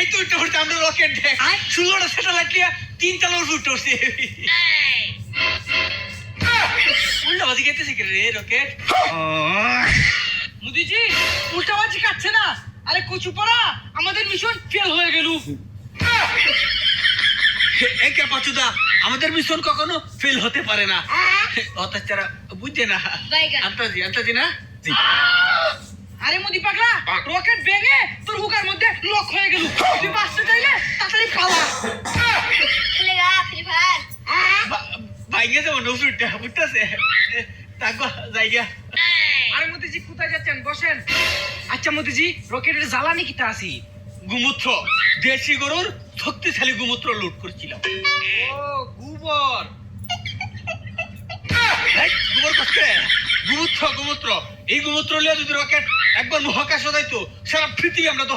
এই তো উঠতে উঠতে আমরা রকেট দেখ 16টা স্যাটেলাইট নিয়ে 3 তলা উঠে উঠছে উল্টাবাজি খেতেছে কি রে রকেট মোদিজি উল্টাবাজি কাটছে না আরে কচু পড়া আমাদের মিশন ফেল হয়ে গেল একে পাচুদা আমাদের মিশন কখনো ফেল হতে পারে না অত্যাচারা বুঝছে না আন্তাজি না আরে মোদি পাগলা রকেট ভেঙে তোর হুকার মধ্যে লক হয়ে গেল তুই বাঁচতে চাইলে তাড়াতাড়ি পালা খেলেগা ফ্রি ফায়ার ভাইগে যেমন উঠতে উঠতেছে তাকবা জায়গা আরে মোদিজি কোথায় যাচ্ছেন বসেন আচ্ছা মোদিজি রকেটের জ্বালানি কিটা আছি গুমূত্র দেশি গরুর শক্তিশালী গুমূত্র লুট করছিলাম ও গোবর গোবর করছে গুমূত্র এই গুমূত্র লিয়ে যদি রকেট একবার মহাকাশে যাইতো সারা পৃথিবী আমরা